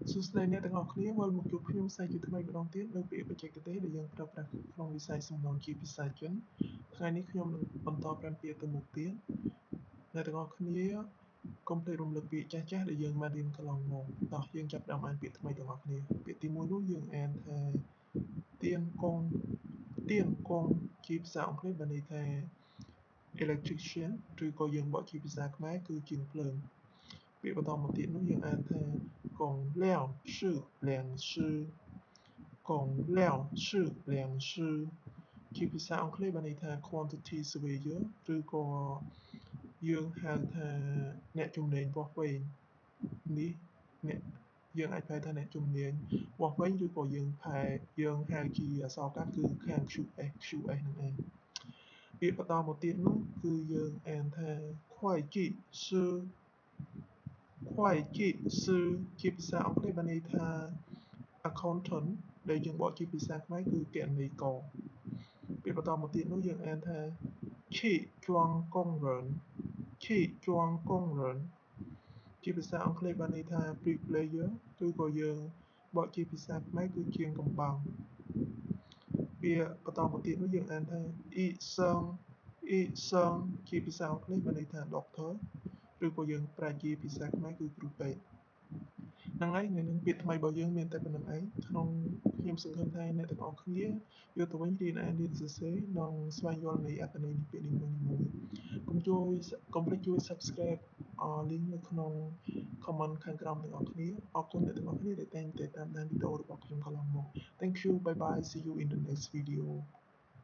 សួស្តីអ្នកទាំងអស់គ្នាវិលមកជួបខ្ញុំសាជាថ្មីម្ដងទៀតនៅពាក្យបច្ចេកទេសដែលយើងប្រើប្រាស់ក្នុងវិស័យសំណងជាភាសាចិនថ្ងៃនេះខ្ញុំនឹងបន្តប្រាំពាក្យទៅមុខទៀតអ្នកទាំងអស់គ្នាកុំភ្លេចរំលឹកពាក្យចាស់ៗដែលយើងបានរៀនកន្លងមកតោះយើងចាប់ផ្ដើមអានពាក្យថ្មីទាំងអស់គ្នាពាក្យទី1នោះយើងអានថាទៀនកងជាភាសាអង់គ្លេសបានន័យថា electrician ឬក៏យើងបកជាភាសាខ្មែរគឺជាងភ្លើងពាក្យបន្តមកទៀតនោះយើងអានថាកងលាវsư粮食កងលាវsư粮食ជាភាសាអង់គ្លេសបានន័យថា quantity surveyor ឬក៏យើងហៅថាអ្នកជំនាញវាស់វែងនេះអ្នកយើងអាចហៅថាអ្នកជំនាញវាស់វែងឬក៏យើងហៅជាអក្សរកាត់គឺខាង QS នឹងឯងពាក្យបន្តមកទៀតនោះគឺយើងអានថា会计师ជាភាសាអង់គ្លេសបានន័យថា accountant ដែលយើងបកជាភាសាខ្មែរគឺគណនេយ្យករពាក្យបន្តមកទៀតនោះយើងអានថា气装工人ជាភាសាអង់គ្លេសបានន័យថា bricklayer ឬក៏យើងបកជាភាសាខ្មែរគឺជាងកំបាំងពាក្យបន្តមកទៀតនោះយើងអានថា医生ជាភាសាអង់គ្លេសបានន័យថា doctor ឬក៏យើងប្រែជាភាសាខ្មែរគឺគ្រូពេទ្យហ្នឹងហើយនៅនឹងពាក្យថ្មីរបស់យើងមានតែប៉ុណ្្នឹងឯងក្នុងខ្ញុំសង្ឃឹមថាអ្នកទាំងអស់គ្នាយកទៅវិញរៀនអានរៀនសរសេរនិងស្វែងយល់នៃអត្ថន័យនៃពាក្យនីមួយៗកុំភ្លេចជួយ Subscribe link នៅក្នុង comment ខាងក្រោមទាំងអស់គ្នាអរគុណអ្នកទាំងអស់គ្នាដែលតែងតែតាមដានវីដេអូរបស់ខ្ញុំកន្លងមក Thank you bye bye see you in the next video